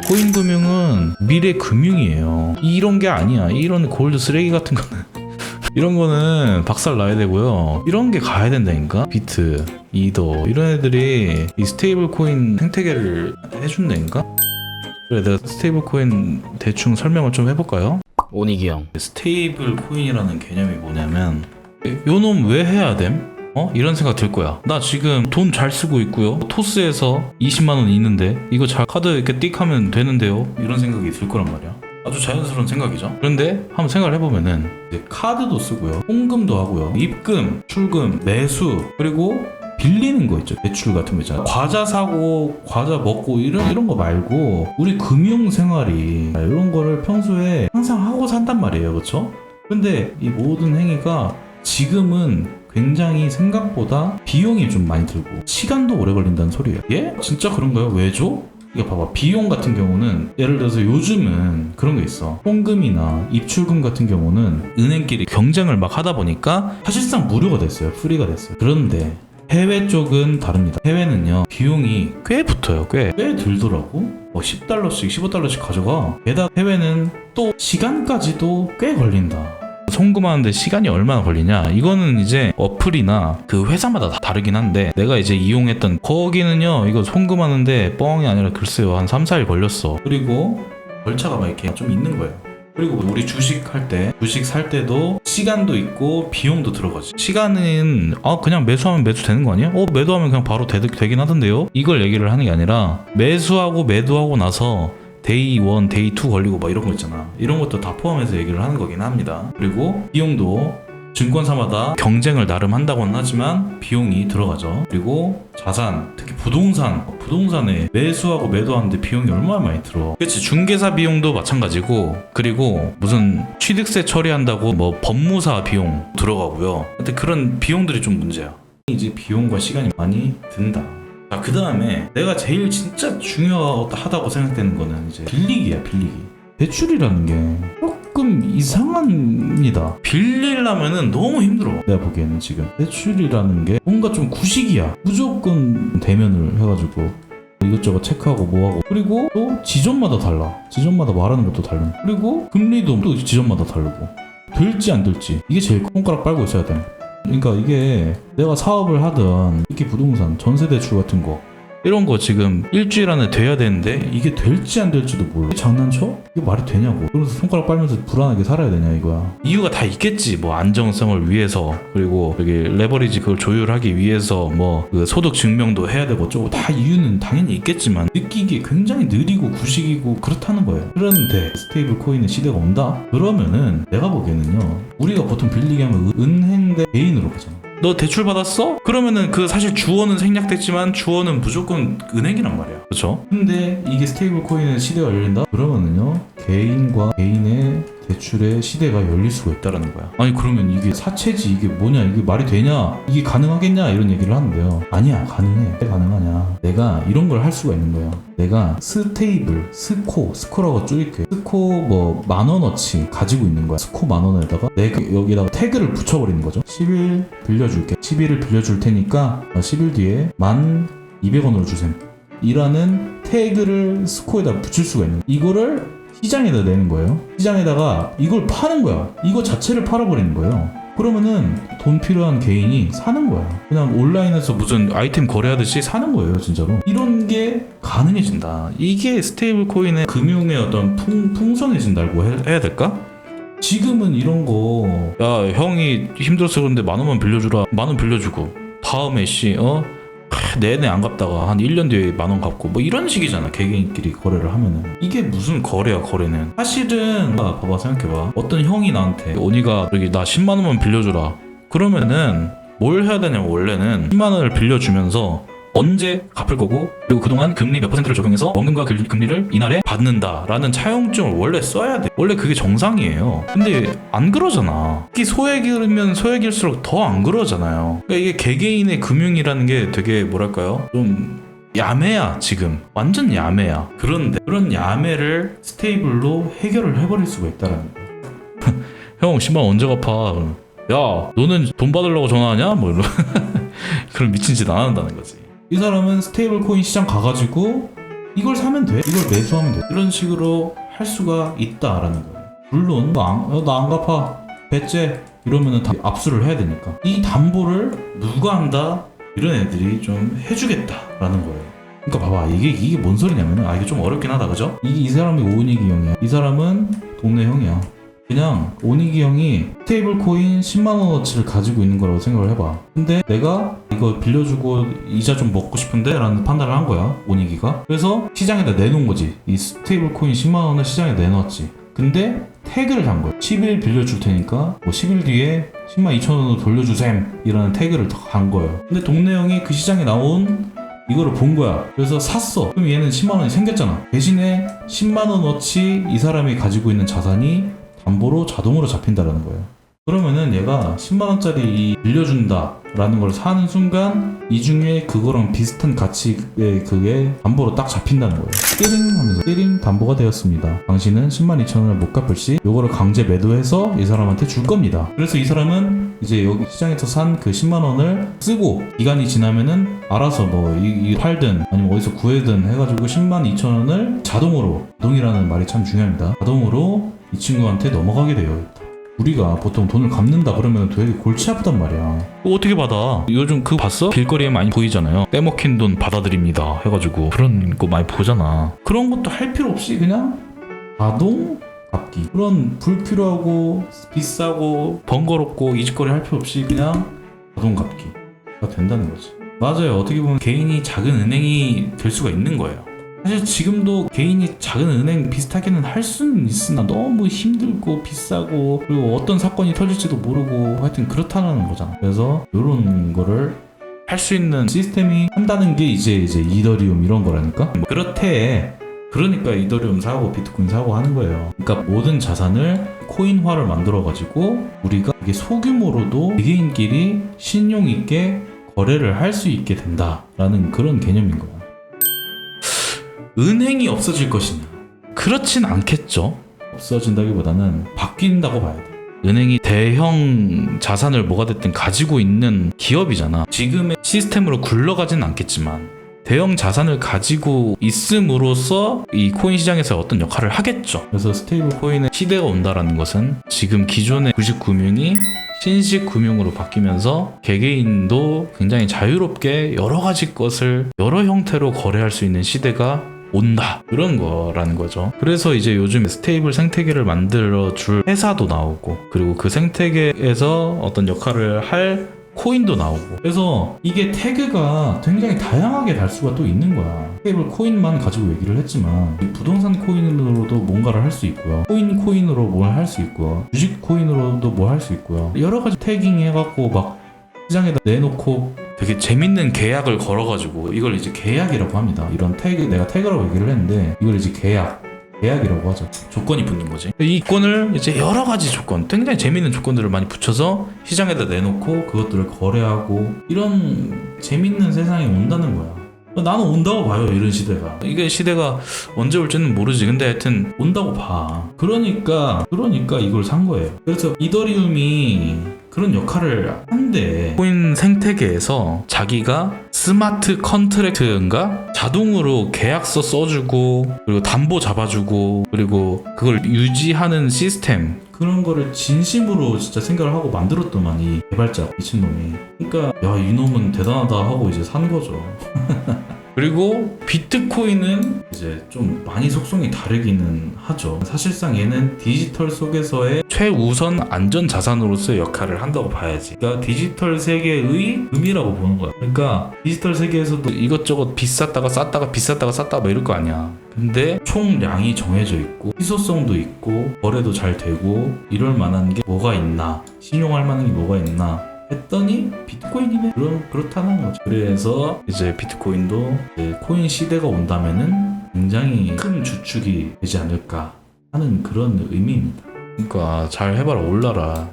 코인 금융은 미래 금융이에요. 이런 게 아니야. 이런 골드 쓰레기 같은 거는 이런 거는 박살 나야 되고요. 이런 게 가야 된다니까. 비트, 이더 이런 애들이 이 스테이블 코인 생태계를 해준다니까. 그래, 내가 스테이블 코인 대충 설명을 좀 해볼까요? 오니기 형. 스테이블 코인이라는 개념이 뭐냐면, 요놈 왜 해야 됨? 이런 생각 들 거야. 나 지금 돈 잘 쓰고 있고요. 토스에서 20만원 있는데 이거 잘 카드 이렇게 띡 하면 되는데요. 이런 생각이 들 거란 말이야. 아주 자연스러운 생각이죠. 그런데 한번 생각을 해보면은 이제 카드도 쓰고요, 송금도 하고요, 입금, 출금, 매수, 그리고 빌리는 거 있죠. 대출 같은 거 있잖아. 과자 사고 과자 먹고 이런 거 말고 우리 금융 생활이 이런 거를 평소에 항상 하고 산단 말이에요. 그렇죠? 근데 이 모든 행위가 지금은 굉장히 생각보다 비용이 좀 많이 들고 시간도 오래 걸린다는 소리예요. 예? 진짜 그런가요? 왜죠? 이거 봐봐. 비용 같은 경우는 예를 들어서 요즘은 그런 게 있어. 송금이나 입출금 같은 경우는 은행끼리 경쟁을 막 하다 보니까 사실상 무료가 됐어요. 프리가 됐어요. 그런데 해외 쪽은 다릅니다. 해외는요, 비용이 꽤 붙어요. 꽤 들더라고. 10달러씩 15달러씩 가져가. 게다가 해외는 또 시간까지도 꽤 걸린다. 송금하는데 시간이 얼마나 걸리냐, 이거는 이제 어플이나 그 회사마다 다 다르긴 한데, 내가 이제 이용했던 거기는요, 이거 송금하는데 뻥이 아니라 글쎄요 한 3-4일 걸렸어. 그리고 절차가 막 이렇게 좀 있는 거예요. 그리고 우리 주식 할 때, 주식 살 때도 시간도 있고 비용도 들어가지. 시간은 그냥 매수하면 매수되는 거 아니에요? 매도하면 그냥 바로 되긴 하던데요? 이걸 얘기를 하는 게 아니라 매수하고 매도하고 나서 데이 1, 데이 2 걸리고 막 이런 거 있잖아. 이런 것도 다 포함해서 얘기를 하는 거긴 합니다. 그리고 비용도 증권사마다 경쟁을 나름 한다고는 하지만 비용이 들어가죠. 그리고 자산, 특히 부동산에 매수하고 매도하는데 비용이 얼마나 많이 들어. 그렇지. 중개사 비용도 마찬가지고, 그리고 무슨 취득세 처리한다고 뭐 법무사 비용 들어가고요. 근데 그런 비용들이 좀 문제야. 이제 비용과 시간이 많이 든다. 자, 그 다음에 내가 제일 진짜 중요하다고 생각되는 거는 이제 빌리기야. 빌리기. 대출이라는 게 조금 이상합니다. 빌리려면은 너무 힘들어. 내가 보기에는 지금 대출이라는 게 뭔가 좀 구식이야. 무조건 대면을 해가지고 이것저것 체크하고 뭐하고, 그리고 또 지점마다 달라. 지점마다 말하는 것도 다르고, 그리고 금리도 또 지점마다 다르고, 될지 안 될지 이게 제일 손가락 빨고 있어야 돼. 그러니까 이게 내가 사업을 하든, 특히 부동산, 전세대출 같은 거, 이런 거 지금 일주일 안에 돼야 되는데 이게 될지 안 될지도 몰라. 장난쳐? 이게 말이 되냐고. 그래서 손가락 빨면서 불안하게 살아야 되냐 이거야. 이유가 다 있겠지. 뭐 안정성을 위해서, 그리고 여기 레버리지 그걸 조율하기 위해서 뭐 그 소득 증명도 해야 되고 어쩌고, 다 이유는 당연히 있겠지만 느끼기에 굉장히 느리고 구식이고 그렇다는 거예요. 그런데 스테이블 코인의 시대가 온다? 그러면은 내가 보기에는요, 우리가 보통 빌리기 하면 은행 대 개인으로 보잖아. 너 대출 받았어? 그러면은 그 사실 주어는 생략됐지만 주어는 무조건 은행이란 말이야. 그렇죠? 근데 이게 스테이블 코인의 시대가 열린다? 그러면은요, 개인과 개인의 대출의 시대가 열릴 수가 있다라는 거야. 아니 그러면 이게 사채지, 이게 뭐냐, 이게 말이 되냐, 이게 가능하겠냐, 이런 얘기를 하는데요. 아니야, 가능해. 왜 가능하냐. 내가 이런 걸 할 수가 있는 거예요. 내가 스테이블, 스코라고 줄일게. 스코 뭐 10,000원어치 가지고 있는 거야. 스코 10,000원에다가 내가 여기다가 태그를 붙여버리는 거죠. 10일 빌려줄게. 10일을 빌려줄 테니까 10일 뒤에 1,200원으로 주셈. 이라는 태그를 스코에다 붙일 수가 있는 거야. 이거를 시장에다 내는 거예요. 시장에다가 이걸 파는 거야. 이거 자체를 팔아버리는 거예요. 그러면은 돈 필요한 개인이 사는 거야. 그냥 온라인에서 무슨 아이템 거래하듯이 사는 거예요, 진짜로. 이런 게 가능해진다. 이게 스테이블 코인의 금융의 어떤 풍성해진다고 해야 될까? 지금은 이런 거, 야 형이 힘들어서 그런데 10,000원만 빌려주라. 10,000원 빌려주고 다음에 내내 안 갚다가 한 1년 뒤에 10,000원 갚고 뭐 이런 식이잖아. 개개인끼리 거래를 하면은. 이게 무슨 거래야. 거래는 사실은 봐봐, 생각해봐. 어떤 형이 나한테 오니가 여기 나 100,000원만 빌려주라. 그러면은 뭘 해야 되냐면, 원래는 10,000원을 빌려주면서 언제 갚을 거고, 그리고 그동안 금리 몇 %를 적용해서 원금과 금리를 이날에 받는다라는 차용증을 원래 써야 돼. 원래 그게 정상이에요. 근데 안 그러잖아. 특히 소액이면 소액일수록 더 안 그러잖아요. 그러니까 이게 개개인의 금융이라는 게 되게 뭐랄까요, 좀 야매야. 지금 완전 야매야. 그런데 그런 야매를 스테이블로 해결을 해버릴 수가 있다라는 거야. 형 10만 언제 갚아? 야 너는 돈 받으려고 전화하냐? 뭐 이런 그런 미친 짓 안 한다는 거지. 이 사람은 스테이블 코인 시장 가가지고 이걸 사면 돼. 이걸 매수하면 돼. 이런 식으로 할 수가 있다라는 거예요. 물론 나 안 갚아 배째 이러면은 다 압수를 해야 되니까 이 담보를 누가 한다 이런 애들이 좀 해주겠다라는 거예요. 그러니까 봐봐 이게 뭔 소리냐면은 이게 좀 어렵긴 하다 그죠? 이 사람이 오니기 형이야. 이 사람은 동네 형이야. 그냥 오니기 형이 스테이블 코인 10만원어치를 가지고 있는 거라고 생각을 해봐. 근데 내가 이거 빌려주고 이자 좀 먹고 싶은데 라는 판단을 한 거야 오니기가. 그래서 시장에다 내놓은 거지. 이 스테이블 코인 10만원을 시장에 내놨지. 근데 태그를 단 거야. 10일 빌려줄 테니까 뭐 10일 뒤에 10만 2천원으로 돌려주셈 이라는 태그를 단 거예요. 근데 동네 형이 그 시장에 나온 이거를 본 거야. 그래서 샀어. 그럼 얘는 10만원이 생겼잖아. 대신에 10만원어치 이 사람이 가지고 있는 자산이 담보로 자동으로 잡힌다라는 거예요. 그러면은 얘가 10만원짜리 빌려준다라는 걸 사는 순간 이 중에 그거랑 비슷한 가치의 그게 담보로 딱 잡힌다는 거예요. 띠링 하면서 띠링 담보가 되었습니다. 당신은 10만 2천원을 못 갚을 시 요거를 강제 매도해서 이 사람한테 줄 겁니다. 그래서 이 사람은 이제 여기 시장에서 산 그 10만원을 쓰고 기간이 지나면은 알아서 뭐 팔든 아니면 어디서 구해든 해가지고 10만 2천원을 자동이라는 말이 참 중요합니다. 자동으로 이 친구한테 넘어가게 되어 있다. 우리가 보통 돈을 갚는다 그러면 되게 골치 아프단 말이야. 어떻게 받아? 요즘 그거 봤어? 길거리에 많이 보이잖아요. 떼먹힌 돈 받아드립니다 해가지고 그런 거 많이 보잖아. 그런 것도 할 필요 없이 그냥 자동 갚기. 그런 불필요하고 비싸고 번거롭고 이직거리 할 필요 없이 그냥 자동 갚기가 된다는 거지. 맞아요. 어떻게 보면 개인이 작은 은행이 될 수가 있는 거예요. 사실 지금도 개인이 작은 은행 비슷하게는 할 수는 있으나 너무 힘들고 비싸고 그리고 어떤 사건이 터질지도 모르고 하여튼 그렇다는 거잖아. 그래서 이런 거를 할 수 있는 시스템이 한다는 게 이제 이더리움 이런 거라니까. 그렇대. 그러니까 이더리움 사고 비트코인 사고 하는 거예요. 그러니까 모든 자산을 코인화를 만들어 가지고 우리가 이게 소규모로도 개개인끼리 신용 있게 거래를 할 수 있게 된다라는 그런 개념인 거야. 은행이 없어질 것이냐? 그렇진 않겠죠. 없어진다기보다는 바뀐다고 봐야 돼. 은행이 대형 자산을 뭐가 됐든 가지고 있는 기업이잖아. 지금의 시스템으로 굴러가진 않겠지만 대형 자산을 가지고 있음으로써 이 코인 시장에서 어떤 역할을 하겠죠. 그래서 스테이블 코인의 시대가 온다라는 것은 지금 기존의 주식 금융이 신식 금융으로 바뀌면서 개개인도 굉장히 자유롭게 여러 가지 것을 여러 형태로 거래할 수 있는 시대가 온다 그런 거라는 거죠. 그래서 이제 요즘 스테이블 생태계를 만들어 줄 회사도 나오고 그리고 그 생태계에서 어떤 역할을 할 코인도 나오고 그래서 이게 태그가 굉장히 다양하게 달 수가 또 있는 거야. 스테이블 코인만 가지고 얘기를 했지만 부동산 코인으로도 뭔가를 할 수 있고요. 코인으로 뭘 할 수 있고요. 주식 코인으로도 뭘 할 수 있고요. 여러 가지 태깅 해갖고 막 시장에다 내놓고 되게 재밌는 계약을 걸어가지고 이걸 이제 계약이라고 합니다. 이런 태그, 내가 태그라고 얘기를 했는데 이걸 이제 계약이라고 하죠. 조건이 붙는 거지. 이 조건을 이제 여러 가지 조건, 굉장히 재밌는 조건들을 많이 붙여서 시장에다 내놓고 그것들을 거래하고 이런 재밌는 세상이 온다는 거야. 나는 온다고 봐요. 이런 시대가. 이게 시대가 언제 올지는 모르지. 근데 하여튼 온다고 봐. 그러니까 이걸 산 거예요. 그래서 이더리움이 그런 역할을 한대. 코인 생태계에서 자기가 스마트 컨트랙트인가 자동으로 계약서 써주고 그리고 담보 잡아주고 그리고 그걸 유지하는 시스템 그런 거를 진심으로 진짜 생각을 하고 만들었더만 이 개발자 미친놈이. 그러니까 야 이놈은 대단하다 하고 이제 산 거죠. 그리고 비트코인은 이제 좀 많이 속성이 다르기는 하죠. 사실상 얘는 디지털 속에서의 최우선 안전 자산으로서의 역할을 한다고 봐야지. 그러니까 디지털 세계의 의미라고 보는 거야. 그러니까 디지털 세계에서도 이것저것 비쌌다가 쌌다가 비쌌다가 쌌다가 뭐 이럴 거 아니야. 근데 총량이 정해져 있고 희소성도 있고 거래도 잘 되고 이럴 만한 게 뭐가 있나, 신용할 만한 게 뭐가 있나 했더니 비트코인이네. 그렇다는 거죠. 그래서 이제 비트코인도 이제 코인 시대가 온다면은 굉장히 큰 주축이 되지 않을까 하는 그런 의미입니다. 그러니까 잘 해봐라. 올라라.